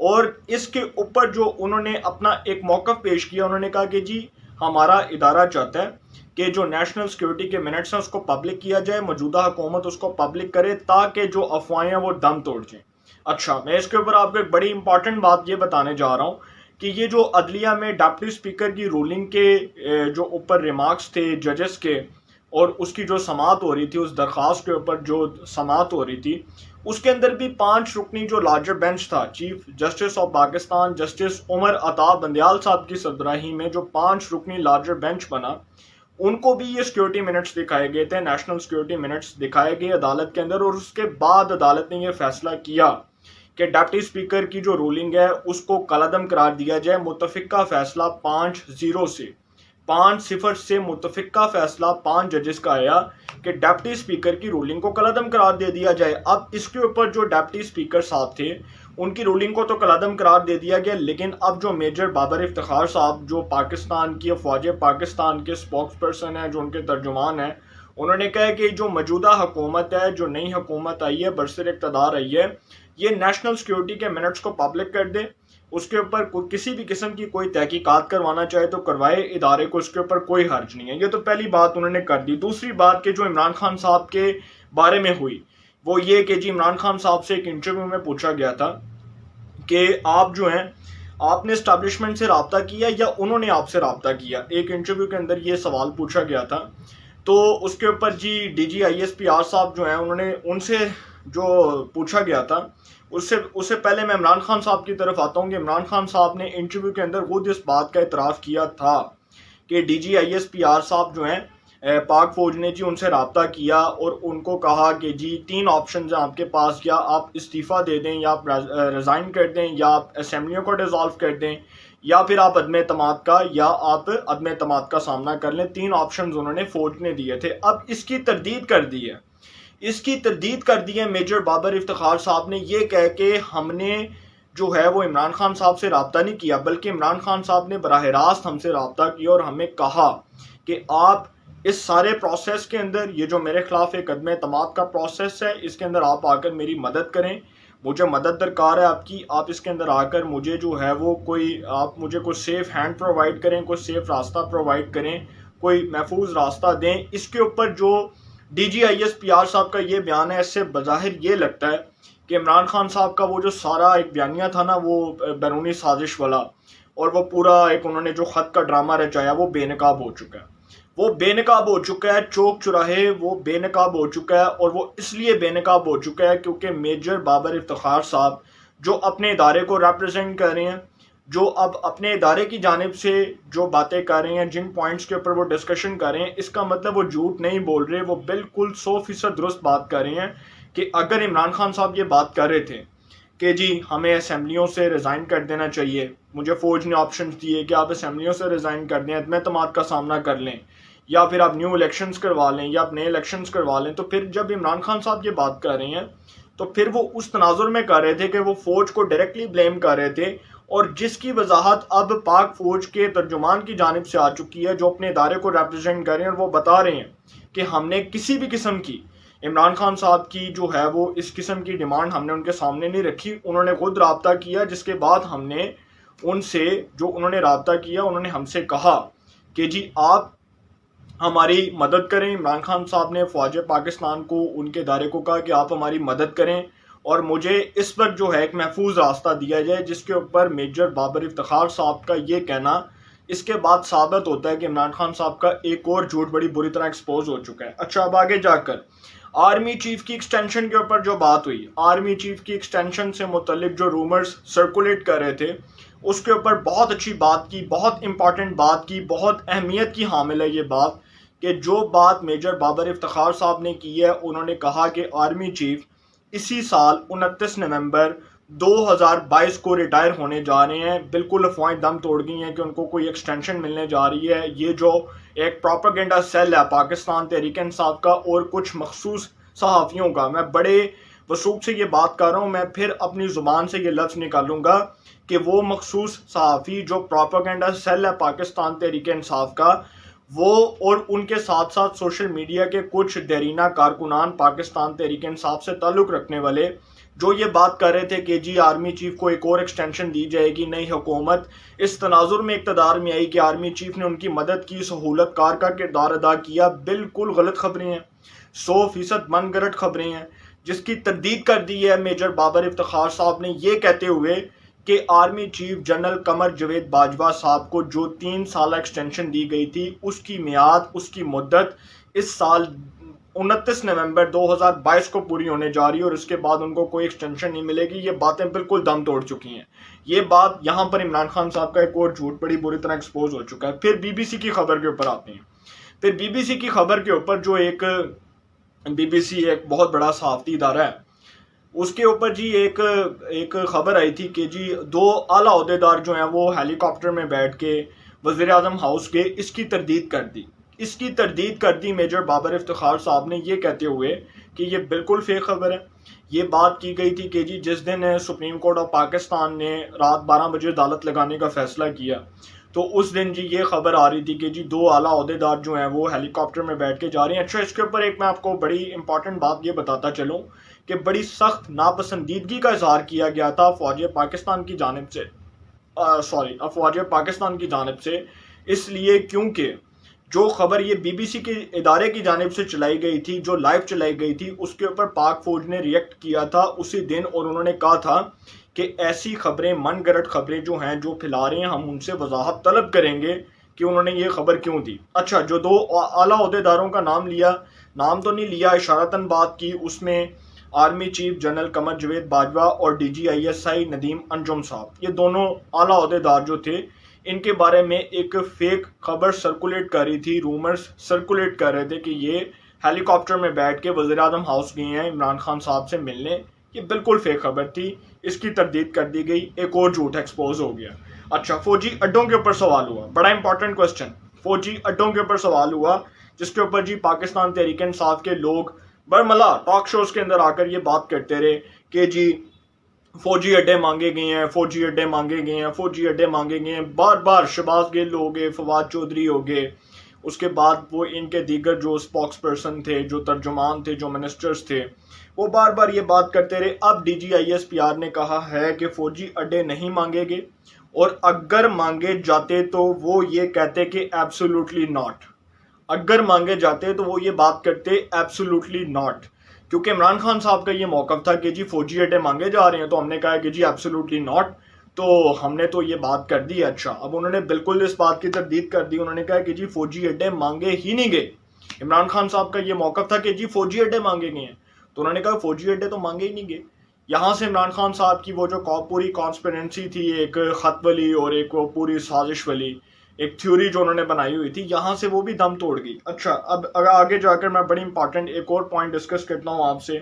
اور اس کے اوپر جو انہوں نے اپنا ایک موقف پیش کیا، انہوں نے کہا کہ جی ہمارا ادارہ چاہتا ہے کہ جو نیشنل سیکیورٹی کے منٹس ہیں اس کو پبلک کیا جائے، موجودہ حکومت اس کو پبلک کرے تاکہ جو افواہیں ہیں وہ دم توڑ جائیں۔ اچھا، میں اس کے اوپر آپ کو ایک بڑی امپورٹنٹ بات یہ بتانے جا رہا ہوں کہ یہ جو عدلیہ میں ڈپٹی اسپیکر کی رولنگ کے جو اوپر ریمارکس تھے ججز کے، اور اس کی جو سماعت ہو رہی تھی، اس درخواست کے اوپر جو سماعت ہو رہی تھی، اس کے اندر بھی 5 رکنی جو لارجر بینچ تھا، chief justice of Pakistan justice Umar Ata Bandial صاحب کی سربراہی میں جو 5 رکنی لارجر بینچ بنا، ان کو بھی یہ سیکیورٹی منٹس دکھائے گئے تھے، نیشنل سیکیورٹی منٹس دکھائے گئے عدالت کے اندر، اور اس کے بعد عدالت نے یہ فیصلہ کیا کہ ڈپٹی اسپیکر کی جو رولنگ ہے اس کو کالعدم قرار دیا جائے۔ متفقہ فیصلہ 5-0 سے متفقہ فیصلہ 5 ججز کا آیا کہ ڈپٹی اسپیکر کی رولنگ کو کالعدم قرار دے دیا جائے۔ اب اس کے اوپر جو ڈپٹی اسپیکر صاحب تھے ان کی رولنگ کو تو کالعدم قرار دے دیا گیا، لیکن اب جو میجر بابر افتخار صاحب جو پاکستان کی افواج پاکستان کے اسپوکس پرسن ہیں، جو ان کے ترجمان ہیں، انہوں نے کہا کہ جو موجودہ حکومت ہے، جو نئی حکومت آئی ہے، برسر اقتدار آئی ہے، یہ نیشنل سیکیورٹی کے منٹس کو پبلک کر دے، اس کے اوپر کسی بھی قسم کی کوئی تحقیقات کروانا چاہے تو کروائے، ادارے کو اس کے اوپر کوئی حرج نہیں ہے۔ یہ تو پہلی بات انہوں نے کر دی۔ دوسری بات کہ جو عمران خان صاحب کے بارے میں ہوئی وہ یہ کہ جی عمران خان صاحب سے ایک انٹرویو میں پوچھا گیا تھا کہ آپ جو ہیں آپ نے اسٹیبلشمنٹ سے رابطہ کیا یا انہوں نے آپ سے رابطہ کیا، ایک انٹرویو کے اندر یہ سوال پوچھا گیا تھا۔ تو اس کے اوپر جی ڈی جی ISPR صاحب جو ہیں انہوں نے ان سے جو پوچھا گیا تھا، اس سے پہلے میں عمران خان صاحب کی طرف آتا ہوں کہ عمران خان صاحب نے انٹرویو کے اندر خود اس بات کا اعتراف کیا تھا کہ ڈی جی ISPR صاحب جو ہیں پاک فوج نے جی ان سے رابطہ کیا اور ان کو کہا کہ جی 3 آپشنز ہیں آپ کے پاس، یا آپ استعفیٰ دے دیں، یا آپ ریزائن کر دیں، یا آپ اسمبلیوں کو ڈیزالو کر دیں، یا پھر آپ عدم اعتماد کا سامنا کر لیں۔ 3 آپشنز انہوں نے فوج نے دیے تھے۔ اب اس کی تردید کر دی ہے میجر بابر افتخار صاحب نے، یہ کہہ کہ ہم نے جو ہے وہ عمران خان صاحب سے رابطہ نہیں کیا، بلکہ عمران خان صاحب نے براہ راست ہم سے رابطہ کیا اور ہمیں کہا کہ آپ اس سارے پروسیس کے اندر، یہ جو میرے خلاف ایک عدم اعتماد کا پروسیس ہے، اس کے اندر آپ آ کر میری مدد کریں، مجھے مدد درکار ہے آپ کی، آپ اس کے اندر آ کر مجھے جو ہے وہ آپ مجھے کوئی سیف ہینڈ پرووائڈ کریں، کوئی سیف راستہ پرووائڈ کریں، کوئی محفوظ راستہ دیں۔ اس کے اوپر جو ڈی جی ISPR صاحب کا یہ بیان ہے، اس سے بظاہر یہ لگتا ہے کہ عمران خان صاحب کا وہ جو سارا ایک بیانیہ تھا نا، وہ بیرونی سازش والا، اور وہ پورا ایک انہوں نے جو خط کا ڈرامہ رچایا، وہ بے نقاب ہو چکا ہے، چوک چراہے وہ بے نقاب ہو چکا ہے، اور وہ اس لیے بے نقاب ہو چکا ہے کیونکہ میجر بابر افتخار صاحب جو اپنے ادارے کو ریپرزینٹ کر رہے ہیں، جو اب اپنے ادارے کی جانب سے جو باتیں کر رہے ہیں، جن پوائنٹس کے اوپر وہ ڈسکشن کر رہے ہیں، اس کا مطلب وہ جھوٹ نہیں بول رہے، وہ بالکل 100% درست بات کر رہے ہیں کہ اگر عمران خان صاحب یہ بات کر رہے تھے کہ جی ہمیں اسمبلیوں سے ریزائن کر دینا چاہیے، مجھے فوج نے آپشنز دیے کہ آپ اسمبلیوں سے ریزائن کر دیں، عدم اعتماد کا سامنا کر لیں، یا پھر آپ نیو الیکشنز کروا لیں، یا آپ نئے الیکشنز کروا لیں، تو پھر جب عمران خان صاحب یہ بات کر رہے ہیں تو پھر وہ اس تناظر میں کر رہے تھے کہ وہ فوج کو ڈائریکٹلی بلیم کر رہے تھے، اور جس کی وضاحت اب پاک فوج کے ترجمان کی جانب سے آ چکی ہے، جو اپنے ادارے کو ریپرزینٹ کر رہے ہیں، اور وہ بتا رہے ہیں کہ ہم نے کسی بھی قسم کی عمران خان صاحب کی جو ہے وہ اس قسم کی ڈیمانڈ ہم نے ان کے سامنے نہیں رکھی، انہوں نے خود رابطہ کیا، جس کے بعد ہم نے ان سے جو انہوں نے رابطہ کیا، انہوں نے ہم سے کہا کہ جی آپ ہماری مدد کریں۔ عمران خان صاحب نے فوج پاکستان کو، ان کے ادارے کو کہا کہ آپ ہماری مدد کریں اور مجھے اس پر جو ہے ایک محفوظ راستہ دیا جائے، جس کے اوپر میجر بابر افتخار صاحب کا یہ کہنا اس کے بعد ثابت ہوتا ہے کہ عمران خان صاحب کا ایک اور جھوٹ بڑی بری طرح ایکسپوز ہو چکا ہے۔ اچھا، اب آگے جا کر آرمی چیف کی ایکسٹینشن کے اوپر جو بات ہوئی، آرمی چیف کی ایکسٹینشن سے متعلق جو رومرز سرکولیٹ کر رہے تھے، اس کے اوپر بہت اچھی بات کی، بہت امپورٹنٹ بات کی، بہت اہمیت کی حامل ہے یہ بات کہ جو بات میجر بابر افتخار صاحب نے کی ہے، انہوں نے کہا کہ آرمی چیف اسی سال 29 نومبر 2022 کو ریٹائر ہونے جا رہے ہیں۔ بالکل افواہیں دم توڑ گئی ہیں کہ ان کو کوئی ایکسٹینشن ملنے جا رہی ہے۔ یہ جو ایک پروپیگنڈا سیل ہے پاکستان تحریک انصاف کا اور کچھ مخصوص صحافیوں کا، میں بڑے وثوق سے یہ بات کر رہا ہوں، میں پھر اپنی زبان سے یہ لفظ نکالوں گا کہ وہ مخصوص صحافی جو پروپیگنڈا سیل ہے پاکستان تحریک انصاف کا، وہ اور ان کے ساتھ ساتھ سوشل میڈیا کے کچھ دیرینہ کارکنان پاکستان تحریک انصاف سے تعلق رکھنے والے، جو یہ بات کر رہے تھے کہ جی آرمی چیف کو ایک اور ایکسٹینشن دی جائے گی، نئی حکومت اس تناظر میں اقتدار میں آئی کہ آرمی چیف نے ان کی مدد کی، سہولت کار کا کردار ادا کیا، بالکل غلط خبریں ہیں، 100% من گھڑت خبریں ہیں، جس کی تردید کر دی ہے میجر بابر افتخار صاحب نے یہ کہتے ہوئے کہ army chief general Qamar Javed Bajwa صاحب کو جو 3 سالہ ایکسٹینشن دی گئی تھی، اس کی میعاد، اس کی مدت اس سال 29 نومبر 2022 کو پوری ہونے جا رہی ہے، اور اس کے بعد ان کو کوئی ایکسٹینشن نہیں ملے گی۔ یہ باتیں بالکل دم توڑ چکی ہیں۔ یہ بات یہاں پر عمران خان صاحب کا ایک اور جھوٹ بڑی بری طرح ایکسپوز ہو چکا ہے۔ پھر بی بی سی کی خبر کے اوپر آتے ہیں۔ پھر بی بی سی کی خبر کے اوپر جو ایک بی بی سی ایک بہت بڑا صحافتی ادارہ ہے، اس کے اوپر جی ایک خبر آئی تھی کہ جی 2 اعلیٰ عہدیدار جو ہیں وہ ہیلی کاپٹر میں بیٹھ کے وزیر اعظم ہاؤس گئے۔ اس کی تردید کر دی میجر بابر افتخار صاحب نے یہ کہتے ہوئے کہ یہ بالکل فیک خبر ہے۔ یہ بات کی گئی تھی کہ جی جس دن سپریم کورٹ آف پاکستان نے رات 12 بجے عدالت لگانے کا فیصلہ کیا، تو اس دن جی یہ خبر آ رہی تھی کہ جی 2 اعلیٰ عہدیدار جو ہیں وہ ہیلی کاپٹر میں بیٹھ کے جا رہے ہیں۔ اچھا، اس کے اوپر ایک میں آپ کو بڑی امپورٹنٹ بات یہ بتاتا چلوں کہ بڑی سخت ناپسندیدگی کا اظہار کیا گیا تھا افواج پاکستان کی جانب سے، اس لیے کیونکہ جو خبر یہ بی بی سی کے ادارے کی جانب سے چلائی گئی تھی، جو لائیو چلائی گئی تھی، اس کے اوپر پاک فوج نے ریئیکٹ کیا تھا اسی دن، اور انہوں نے کہا تھا کہ ایسی خبریں، من گھڑت خبریں جو ہیں، جو پھیلا رہے ہیں، ہم ان سے وضاحت طلب کریں گے کہ انہوں نے یہ خبر کیوں دی۔ اچھا، جو 2 اعلیٰ عہدیداروں کا نام تو نہیں لیا، اشارتاً بات کی، اس میں army chief general Qamar Javed Bajwa اور D G I S I Nadeem Anjum صاحب، یہ دونوں اعلیٰ عہدیدار جو تھے، ان کے بارے میں ایک فیک خبر سرکولیٹ کر رہی تھی، رومرز سرکولیٹ کر رہے تھے کہ یہ ہیلی کاپٹر میں بیٹھ کے وزیر اعظم ہاؤس گئے ہیں عمران خان صاحب سے ملنے۔ یہ بالکل فیک خبر تھی، اس کی تردید کر دی گئی، ایک اور جھوٹ ایکسپوز ہو گیا۔ اچھا، فوجی اڈوں کے اوپر سوال ہوا، بڑا امپورٹنٹ کوسچن، فوجی اڈوں کے اوپر سوال ہوا، جس کے اوپر جی پاکستان تحریک انصاف کے لوگ برملا ٹاک شوز کے اندر آ کر یہ بات کرتے رہے کہ جی فوجی اڈے مانگے گئے ہیں، بار بار شہباز گل ہو گئے، فواد چودھری ہو گئے، اس کے بعد وہ ان کے دیگر جو سپوکس پرسن تھے، جو ترجمان تھے، جو منسٹرز تھے، وہ بار بار یہ بات کرتے رہے۔ اب D G I S P R نے کہا ہے کہ فوجی اڈے نہیں مانگے گے، اور اگر مانگے جاتے تو وہ یہ کہتے کہ ایبسولوٹلی ناٹ۔ اگر مانگے جاتے تو وہ یہ بات کرتے ایبسولوٹلی ناٹ، کیونکہ عمران خان صاحب کا یہ موقف تھا کہ جی فوجی اڈے مانگے جا رہے ہیں، تو ہم نے کہا کہ جی ایبسولوٹلی ناٹ، تو ہم نے تو یہ بات کر دی۔ اچھا، اب انہوں نے بالکل اس بات کی تردید کر دی، انہوں نے کہا کہ جی فوجی اڈے مانگے ہی نہیں گئے۔ عمران خان صاحب کا یہ موقف تھا کہ جی فوجی اڈے مانگے گئے ہیں، تو انہوں نے کہا فوجی اڈے تو مانگے ہی نہیں گئے۔ یہاں سے عمران خان صاحب کی وہ جو پوری کانسپیرنسی تھی، ایک خط والی اور ایک وہ پوری سازش والی ایک تھیوری جو انہوں نے بنائی ہوئی تھی، یہاں سے وہ بھی دم توڑ گئی۔ اچھا، اب آگے جا کر میں بڑی امپورٹنٹ ایک اور پوائنٹ ڈسکس کرتا ہوں آپ سے،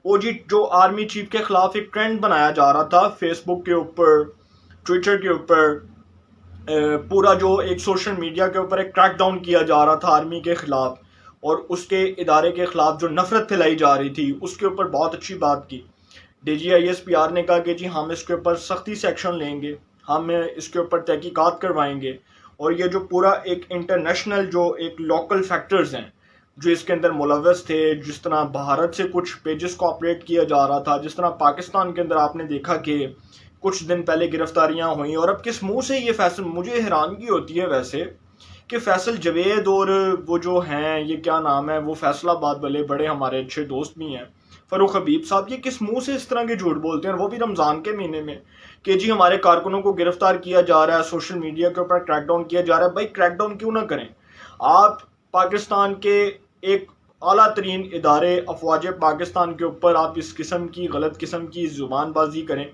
وہ جی جو آرمی چیف کے خلاف ایک ٹرینڈ بنایا جا رہا تھا فیس بک کے اوپر، ٹویٹر کے اوپر، پورا جو ایک سوشل میڈیا کے اوپر ایک کریک ڈاؤن کیا جا رہا تھا آرمی کے خلاف اور اس کے ادارے کے خلاف جو نفرت پھیلائی جا رہی تھی، اس کے اوپر بہت اچھی بات کی۔ D G I S P R نے کہا کہ جی ہم اس کے اوپر سختی سے ایکشن لیں گے، ہم اس کے اوپر تحقیقات کروائیں گے، اور یہ جو پورا ایک انٹرنیشنل جو ایک لوکل فیکٹرز ہیں جو اس کے اندر ملوث تھے، جس طرح بھارت سے کچھ پیجز کو آپریٹ کیا جا رہا تھا، جس طرح پاکستان کے اندر آپ نے دیکھا کہ کچھ دن پہلے گرفتاریاں ہوئیں، اور اب کس منہ سے یہ فیصل، مجھے حیرانگی ہوتی ہے ویسے کہ فیصل جوید اور وہ جو ہیں، یہ کیا نام ہے، وہ فیصل آباد والے بڑے ہمارے اچھے دوست بھی ہیں، فاروق حبیب صاحب، یہ کس منہ سے اس طرح کے جھوٹ بولتے ہیں، اور وہ بھی رمضان کے مہینے میں، کہ جی ہمارے کارکنوں کو گرفتار کیا جا رہا ہے، سوشل میڈیا کے اوپر کریک ڈاؤن کیا جا رہا ہے۔ بھائی کریک ڈاؤن کیوں نہ کریں؟ آپ پاکستان کے ایک اعلیٰ ترین ادارے افواج پاکستان کے اوپر آپ اس قسم کی غلط قسم کی زبان بازی کریں،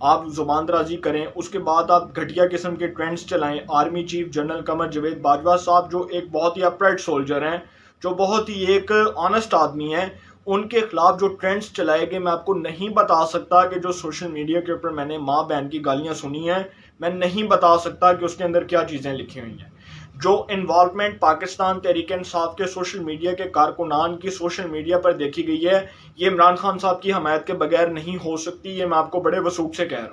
آپ زبان درازی کریں، اس کے بعد آپ گھٹیا قسم کے ٹرینڈز چلائیں۔ Army chief general Qamar Javed Bajwa صاحب جو ایک بہت ہی اپرائٹ سولجر ہیں، جو بہت ہی ایک آنسٹ آدمی ہیں، ان کے خلاف جو ٹرینڈز چلائے گئے، میں آپ کو نہیں بتا سکتا کہ جو سوشل میڈیا کے اوپر میں نے ماں بہن کی گالیاں سنی ہیں، میں نہیں بتا سکتا کہ اس کے اندر کیا چیزیں لکھی ہوئی ہیں۔ جو انوالومنٹ پاکستان تحریک انصاف کے سوشل میڈیا کے کارکنان کی سوشل میڈیا پر دیکھی گئی ہے، یہ عمران خان صاحب کی حمایت کے بغیر نہیں ہو سکتی۔ یہ میں آپ کو بڑے وثوق سے کہہ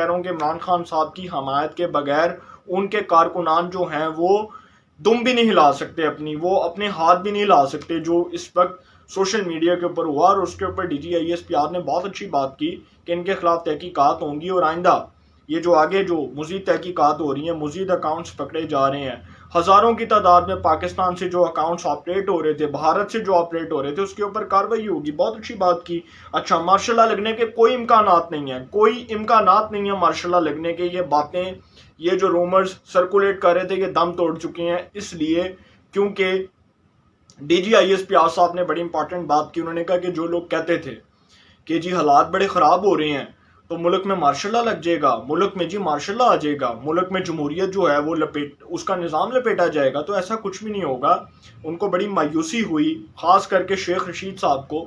رہا ہوں کہ عمران خان صاحب کی حمایت کے بغیر ان کے کارکنان جو ہیں وہ دم بھی نہیں ہلا سکتے، وہ اپنے ہاتھ بھی نہیں ہلا سکتے، جو اس وقت سوشل میڈیا کے اوپر ہوا، اور اس کے اوپر DGISPR نے بہت اچھی بات کی کہ ان کے خلاف تحقیقات ہوں گی، اور آئندہ یہ جو آگے جو مزید تحقیقات ہو رہی ہیں، مزید اکاؤنٹس پکڑے جا رہے ہیں، ہزاروں کی تعداد میں پاکستان سے جو اکاؤنٹس آپریٹ ہو رہے تھے، بھارت سے جو آپریٹ ہو رہے تھے، اس کے اوپر کارروائی ہوگی۔ بہت اچھی بات کی۔ اچھا، مارشل لا لگنے کے کوئی امکانات نہیں ہیں، کوئی امکانات نہیں ہیں مارشل لا لگنے کے۔ یہ باتیں، یہ جو رومرز سرکولیٹ کر رہے تھے، یہ دم توڑ چکے ہیں، اس لیے کیونکہ DGISPR صاحب نے بڑی امپورٹنٹ بات کی۔ انہوں نے کہا کہ جو لوگ کہتے تھے کہ جی حالات بڑے خراب ہو رہے ہیں تو ملک میں مارشل لا لگ جائے گا، ملک میں جی مارشل لا آ جائے گا، ملک میں جمہوریت جو ہے وہ اس کا نظام لپیٹا جائے گا، تو ایسا کچھ بھی نہیں ہوگا۔ ان کو بڑی مایوسی ہوئی، خاص کر کے شیخ رشید صاحب کو،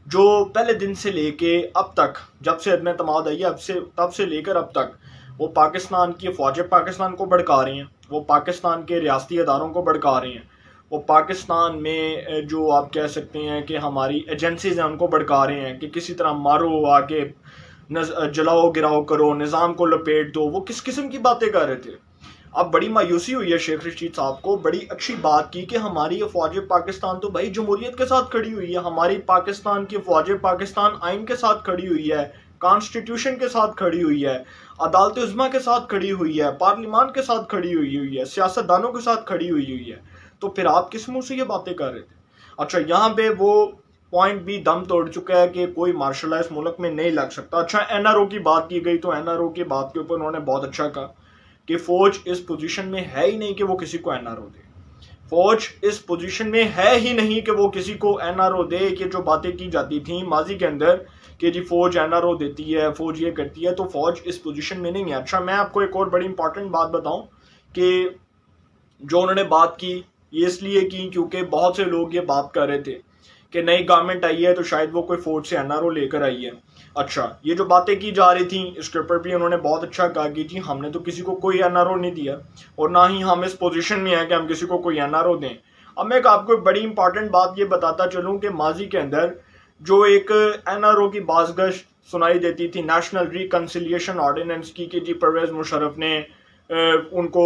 جو پہلے دن سے لے کے اب تک، جب سے عدم اعتماد آئی ہے تب سے لے کر اب تک، وہ پاکستان کی فوجیں پاکستان کو بھڑکا رہی ہیں، وہ پاکستان کے ریاستی اداروں کو بھڑکا رہی ہیں، وہ پاکستان میں جو آپ کہہ سکتے ہیں کہ ہماری ایجنسیز ہیں ان کو بھڑکا رہے ہیں کہ کسی طرح مارو، آگے جلاؤ گراؤ کرو، نظام کو لپیٹ دو۔ وہ کس قسم کی باتیں کر رہے تھے؟ اب بڑی مایوسی ہوئی ہے شیخ رشید صاحب کو۔ بڑی اچھی بات کی کہ ہماری یہ فوج پاکستان تو بھائی جمہوریت کے ساتھ کھڑی ہوئی ہے، ہماری پاکستان کی فوج پاکستان آئین کے ساتھ کھڑی ہوئی ہے، کانسٹیٹیوشن کے ساتھ کھڑی ہوئی ہے، عدالت عظمیٰ کے ساتھ کھڑی ہوئی ہے، پارلیمان کے ساتھ کھڑی ہوئی ہے، سیاست دانوں کے ساتھ کھڑی ہوئی ہے۔ تو پھر آپ کس منہ سے یہ باتیں کر رہے تھے؟ اچھا، یہاں پہ وہ پوائنٹ بھی دم توڑ چکا ہے کہ کوئی مارشل لا اس ملک میں نہیں لگ سکتا۔ اچھا، NRO کی بات کی گئی تو NRO کی بات کے اوپر انہوں نے بہت اچھا کہا کہ فوج اس پوزیشن میں ہے ہی نہیں کہ وہ کسی کو NRO دے۔ فوج اس پوزیشن میں ہے ہی نہیں کہ وہ کسی کو NRO دے، کہ جو باتیں کی جاتی تھیں ماضی کے اندر کہ جی فوج NRO دیتی ہے، فوج یہ کرتی ہے، تو فوج اس پوزیشن میں نہیں ہے۔ اچھا، میں آپ کو ایک اور بڑی امپورٹنٹ بات بتاؤں کہ جو انہوں نے بات کی یہ اس لیے کی کیونکہ بہت سے لوگ یہ بات کر رہے تھے کہ نئی گورنمنٹ آئی ہے تو شاید وہ کوئی فوج سے NRO لے کر آئی ہے۔ اچھا، یہ جو باتیں کی جا رہی تھیں اس کے اوپر بھی انہوں نے بہت اچھا کہا کہ جی ہم نے تو کسی کو کوئی NRO نہیں دیا، اور نہ ہی ہم اس پوزیشن میں ہیں کہ ہم کسی کو کوئی NRO دیں۔ اب میں آپ کو ایک بڑی امپورٹنٹ بات یہ بتاتا چلوں کہ ماضی کے اندر جو ایک NRO کی بازگشت سنائی دیتی تھی نیشنل ریکنسیلیشن آرڈیننس کی کہ جی پرویز مشرف نے ان کو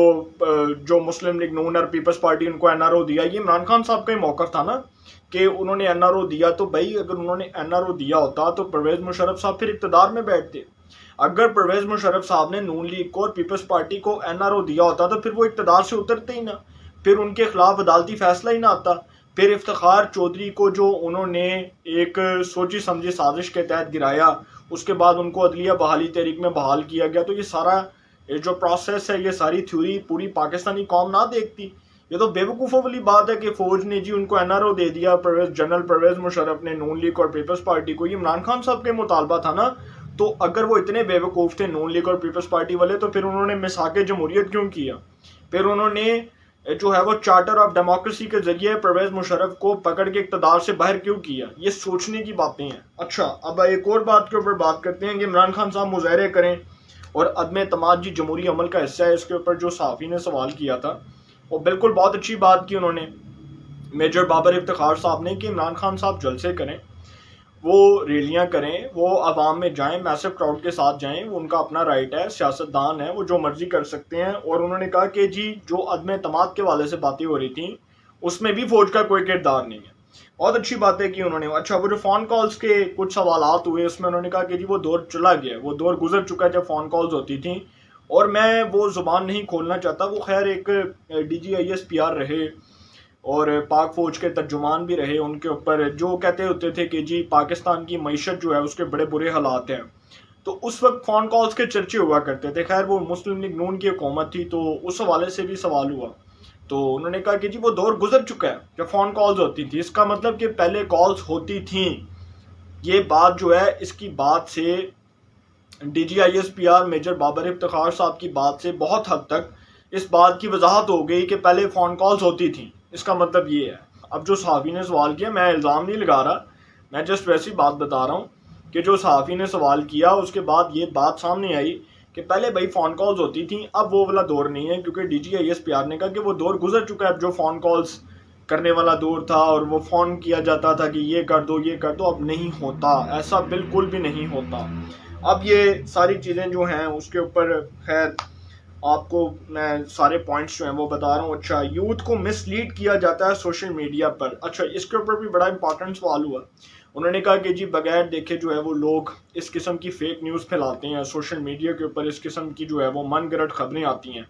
جو مسلم لیگ نون اور پیپلز پارٹی ان کو NRO دیا، یہ عمران خان صاحب کا ہی موقف تھا نا کہ انہوں نے NRO دیا۔ تو بھائی اگر انہوں نے NRO دیا ہوتا تو پرویز مشرف صاحب پھر اقتدار میں بیٹھتے۔ اگر پرویز مشرف صاحب نے نون لیگ کو اور پیپلز پارٹی کو NRO دیا ہوتا تو پھر وہ اقتدار سے اترتے ہی نہ، پھر ان کے خلاف عدالتی فیصلہ ہی نہ آتا، پھر افتخار چودھری کو جو انہوں نے ایک سوچی سمجھی سازش کے تحت گرایا، اس کے بعد ان کو عدلیہ بحالی تحریک میں بحال کیا گیا، تو یہ سارا جو پروسیس ہے، یہ ساری تھیوری پوری پاکستانی قوم نہ دیکھتی۔ یہ تو بے وقوفوں والی بات ہے کہ فوج نے جی ان کو NRO دے دیا، جنرل پرویز مشرف نے نون لیگ اور پیپلز پارٹی کو، یہ عمران خان صاحب کے مطالبہ تھا نا۔ تو اگر وہ اتنے بے وقوف تھے نون لیگ اور پیپلز پارٹی والے تو پھر انہوں نے مساق جمہوریت کیوں کیا؟ پھر انہوں نے جو ہے وہ چارٹر آف ڈیموکریسی کے ذریعے پرویز مشرف کو پکڑ کے اقتدار سے باہر کیوں کیا؟ یہ سوچنے کی باتیں ہیں۔ اچھا، اب ایک اور بات کے اوپر بات کرتے ہیں کہ عمران خان صاحب مظاہرے کریں اور عدم اعتماد جی جمہوری عمل کا حصہ ہے، اس کے اوپر جو صحافی نے سوال کیا تھا وہ بالکل بہت اچھی بات کی انہوں نے، میجر بابر افتخار صاحب نے، کہ عمران خان صاحب جلسے کریں، وہ ریلیاں کریں، وہ عوام میں جائیں، میسو کراؤڈ کے ساتھ جائیں، وہ ان کا اپنا رائٹ ہے، سیاستدان ہے، وہ جو مرضی کر سکتے ہیں۔ اور انہوں نے کہا کہ جی جو عدم اعتماد کے حوالے سے باتیں ہو رہی تھیں اس میں بھی فوج کا کوئی کردار نہیں ہے۔ بہت اچھی باتیں کی انہوں نے۔ اچھا، وہ جو فون کالز کے کچھ سوالات ہوئے اس میں انہوں نے کہا کہ جی وہ دور چلا گیا، وہ دور گزر چکا ہے جب فون کالز ہوتی تھیں، اور میں وہ زبان نہیں کھولنا چاہتا۔ وہ خیر ایک DGISPR رہے اور پاک فوج کے ترجمان بھی رہے، ان کے اوپر جو کہتے ہوتے تھے کہ جی پاکستان کی معیشت جو ہے اس کے بڑے برے حالات ہیں، تو اس وقت فون کالز کے چرچے ہوا کرتے تھے۔ خیر وہ مسلم لیگ نون کی حکومت تھی تو اس حوالے سے بھی سوال ہوا، تو انہوں نے کہا کہ جی وہ دور گزر چکا ہے جب فون کالز ہوتی تھی۔ اس کا مطلب کہ پہلے کالز ہوتی تھیں، یہ بات جو ہے اس کی بات سے DGISPR میجر بابر افتخار صاحب کی بات سے بہت حد تک اس بات کی وضاحت ہو گئی کہ پہلے فون کالز ہوتی تھیں۔ اس کا مطلب یہ ہے۔ اب جو صحافی نے سوال کیا، میں الزام نہیں لگا رہا، میں جسٹ ویسی بات بتا رہا ہوں کہ جو صحافی نے سوال کیا اس کے بعد یہ بات سامنے آئی کہ پہلے بھائی فون کالز ہوتی تھیں، اب وہ والا دور نہیں ہے، کیونکہ DGISPR نے کہا کہ وہ دور گزر چکا ہے، جو فون کالز کرنے والا دور تھا اور وہ فون کیا جاتا تھا کہ یہ کر دو یہ کر دو، اب نہیں ہوتا، ایسا بالکل بھی نہیں ہوتا۔ اب یہ ساری چیزیں جو ہیں اس کے اوپر خیر آپ کو میں سارے پوائنٹس جو ہیں وہ بتا رہا ہوں. اچھا، یوتھ کو مس لیڈ کیا جاتا ہے سوشل میڈیا پر. اچھا، اس کے اوپر بھی بڑا امپورٹنٹ سوال ہوا. انہوں نے کہا کہ جی بغیر دیکھے جو ہے وہ لوگ اس قسم کی فیک نیوز پھیلاتے ہیں سوشل میڈیا کے اوپر. اس قسم کی جو ہے وہ من گھڑت خبریں آتی ہیں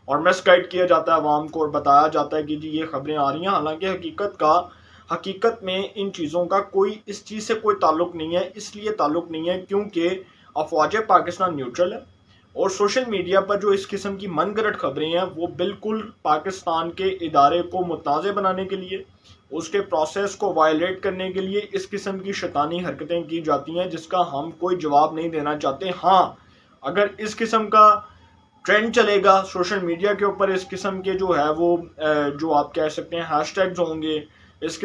اور مس گائڈ کیا جاتا ہے عوام کو اور بتایا جاتا ہے کہ جی یہ خبریں آ رہی ہیں، حالانکہ حقیقت میں ان چیزوں کا اس چیز سے کوئی تعلق نہیں ہے. اس لیے تعلق نہیں ہے کیونکہ افواج پاکستان نیوٹرل ہے، اور سوشل میڈیا پر جو اس قسم کی من گھڑت خبریں ہیں وہ بالکل پاکستان کے ادارے کو متنازع بنانے کے لیے، اس کے پروسیس کو وائلیٹ کرنے کے لیے اس قسم کی شیطانی حرکتیں کی جاتی ہیں جس کا ہم کوئی جواب نہیں دینا چاہتے. ہاں، اگر اس قسم کا ٹرینڈ چلے گا سوشل میڈیا کے اوپر، اس قسم کے جو ہے وہ جو آپ کہہ سکتے ہیں ہیش ٹیگز ہوں گے، اس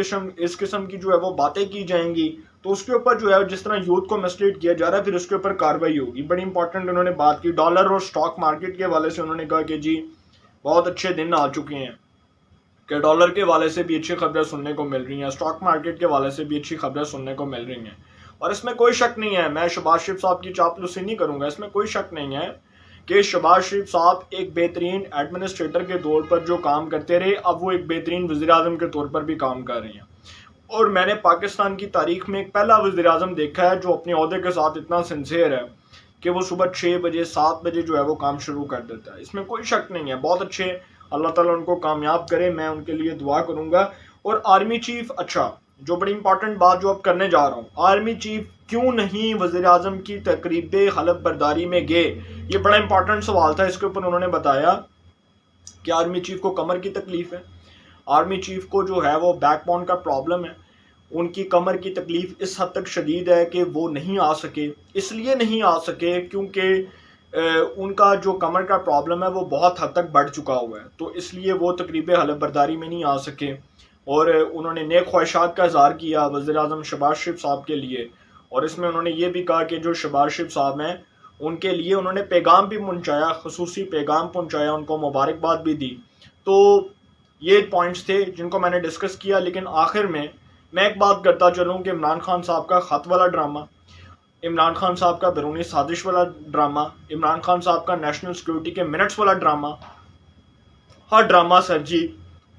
قسم کی جو ہے وہ باتیں کی جائیں گی، تو اس کے اوپر جو ہے جس طرح یوتھ کو مسلیڈ کیا جا رہا ہے پھر اس کے اوپر کارروائی ہوگی. بڑی امپورٹنٹ انہوں نے بات کی. ڈالر اور سٹاک مارکیٹ کے حوالے سے انہوں نے کہا کہ جی بہت اچھے دن آ چکے ہیں کہ ڈالر کے حوالے سے بھی اچھی خبریں سننے کو مل رہی ہیں، سٹاک مارکیٹ کے حوالے سے بھی اچھی خبریں سننے کو مل رہی ہیں. اور اس میں کوئی شک نہیں ہے، میں شہباز شریف صاحب کی چاپلوسی نہیں کروں گا، اس میں کوئی شک نہیں ہے کہ شہباز شریف صاحب ایک بہترین ایڈمنسٹریٹر کے طور پر جو کام کرتے رہے، اب وہ ایک بہترین وزیر اعظم کے طور پر بھی کام کر رہے ہیں. اور میں نے پاکستان کی تاریخ میں ایک پہلا وزیر اعظم دیکھا ہے جو اپنے عہدے کے ساتھ اتنا سنسیئر ہے کہ وہ صبح 6 بجے 7 بجے جو ہے وہ کام شروع کر دیتا ہے. اس میں کوئی شک نہیں ہے، بہت اچھے، اللہ تعالیٰ ان کو کامیاب کرے، میں ان کے لیے دعا کروں گا. اور آرمی چیف، اچھا جو بڑی امپورٹنٹ بات جو اب کرنے جا رہا ہوں، آرمی چیف کیوں نہیں وزیر اعظم کی تقریب حلف برداری میں گئے؟ یہ بڑا امپورٹنٹ سوال تھا. اس کے اوپر انہوں نے بتایا کہ آرمی چیف کو کمر کی تکلیف ہے، آرمی چیف کو جو ہے وہ بیک بون کا پرابلم ہے، ان کی کمر کی تکلیف اس حد تک شدید ہے کہ وہ نہیں آ سکے. اس لیے نہیں آ سکے کیونکہ ان کا جو کمر کا پرابلم ہے وہ بہت حد تک بڑھ چکا ہوا ہے، تو اس لیے وہ تقریب حلف برداری میں نہیں آ سکے. اور انہوں نے نیک خواہشات کا اظہار کیا وزیر اعظم شہباز شریف صاحب کے لیے، اور اس میں انہوں نے یہ بھی کہا کہ جو شہباز شریف صاحب ہیں ان کے لیے انہوں نے پیغام بھی پہنچایا، خصوصی پیغام پہنچایا، ان کو مبارکباد بھی دی. تو یہ پوائنٹس تھے جن کو میں نے ڈسکس کیا. لیکن آخر میں ایک بات کرتا چلوں کہ عمران خان صاحب کا خط والا ڈرامہ، عمران خان صاحب کا بیرونی سازش والا ڈرامہ، عمران خان صاحب کا نیشنل سیکیورٹی کے منٹس والا ڈرامہ، ہر ڈرامہ سر جی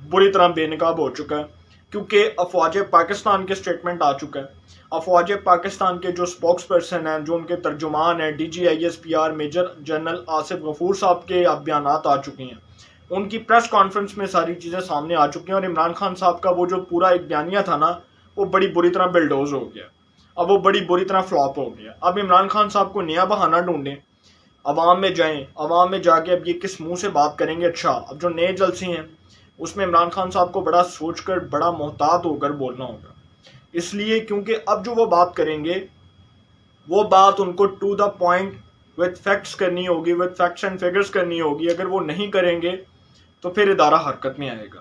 بری طرح بے نقاب ہو چکا ہے کیونکہ افواج پاکستان کے سٹیٹمنٹ آ چکا ہے. افواج پاکستان کے جو سپوکس پرسن ہیں، جو ان کے ترجمان ہیں، DGISPR میجر جنرل آصف غفور صاحب کے اب بیانات آ چکے ہیں، ان کی پریس کانفرنس میں ساری چیزیں سامنے آ چکی ہیں. اور عمران خان صاحب کا وہ جو پورا ایک بیانیہ تھا نا، وہ بڑی بری طرح بلڈوز ہو گیا، اب وہ بڑی بری طرح فلاپ ہو گیا. اب عمران خان صاحب کو نیا بہانہ ڈھونڈیں، عوام میں جائیں، عوام میں جا کے اب یہ کس منہ سے بات کریں گے. اچھا، اب جو نئے جلسے ہیں اس میں عمران خان صاحب کو بڑا سوچ کر، بڑا محتاط ہو کر بولنا ہوگا، اس لیے کیونکہ اب جو وہ بات کریں گے وہ بات ان کو to the point with facts کرنی ہوگی، وتھ فیکٹس اینڈ فگرز کرنی ہوگی. اگر وہ نہیں کریں گے تو پھر ادارہ حرکت میں آئے گا،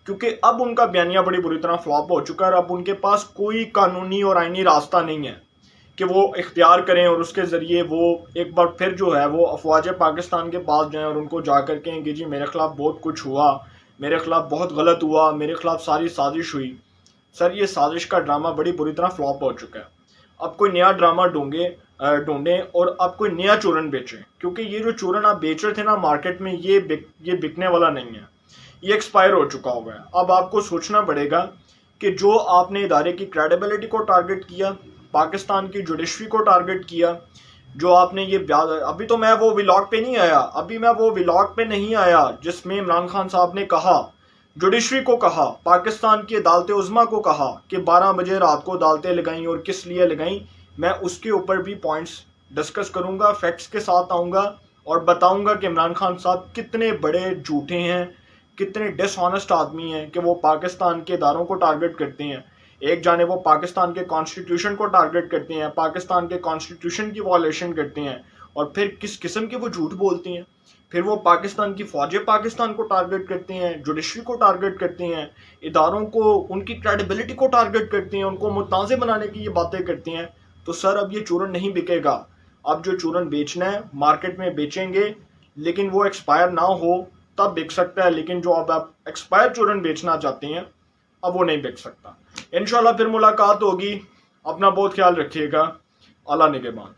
کیونکہ اب ان کا بیانیہ بڑی بری طرح فلاپ ہو چکا ہے اور اب ان کے پاس کوئی قانونی اور آئینی راستہ نہیں ہے کہ وہ اختیار کریں اور اس کے ذریعے وہ ایک بار پھر جو ہے وہ افواج پاکستان کے پاس جائیں اور ان کو جا کر کہیں کہ جی میرے خلاف بہت کچھ ہوا، میرے خلاف بہت غلط ہوا، میرے خلاف ساری سازش ہوئی. سر یہ سازش کا ڈرامہ بڑی بری طرح فلاپ ہو چکا ہے. اب کوئی نیا ڈرامہ ڈھونڈیں اور اب کوئی نیا چورن بیچیں، کیونکہ یہ جو چورن آپ بیچ رہے تھے نا مارکیٹ میں، یہ بکنے والا نہیں ہے، یہ ایکسپائر ہو چکا ہوا ہے. اب آپ کو سوچنا پڑے گا کہ جو آپ نے ادارے کی کریڈیبلٹی کو ٹارگٹ کیا، پاکستان کی جوڈیشری کو ٹارگٹ کیا، جو آپ نے یہ ابھی تو میں وہ ولاگ پہ نہیں آیا جس میں عمران خان صاحب نے کہا، جوڈیشری کو کہا، پاکستان کی عدالت عظمیٰ کو کہا کہ 12 بجے رات کو عدالتیں لگائیں اور کس لیے لگائیں. میں اس کے اوپر بھی پوائنٹس ڈسکس کروں گا، فیکٹس کے ساتھ آؤں گا اور بتاؤں گا کہ عمران خان صاحب کتنے بڑے جھوٹے ہیں، کتنے ڈس آنیسٹ آدمی ہیں کہ وہ پاکستان کے اداروں کو ٹارگٹ کرتے ہیں. ایک جانب وہ پاکستان کے کانسٹیٹیوشن کو ٹارگٹ کرتے ہیں، پاکستان کے کانسٹیٹیوشن کی وائلیشن کرتے ہیں، اور پھر کس قسم کے وہ جھوٹ بولتے ہیں. پھر وہ پاکستان کی فوجیں پاکستان کو ٹارگٹ کرتے ہیں، جوڈیشری کو ٹارگٹ کرتے ہیں، اداروں کو، ان کی کریڈیبلٹی کو ٹارگٹ کرتے ہیں، ان کو متنازع بنانے کی یہ باتیں کرتے ہیں. تو سر اب یہ چورن نہیں بکے گا. اب جو چورن بیچنا ہے مارکیٹ میں بیچیں گے، لیکن وہ ایکسپائر نہ ہو تب بک سکتا ہے. لیکن جو اب آپ ایکسپائر چورن بیچنا چاہتے ہیں اب وہ نہیں بک سکتا. انشاءاللہ پھر ملاقات ہوگی. اپنا بہت خیال رکھیے گا. اللہ نگہبان.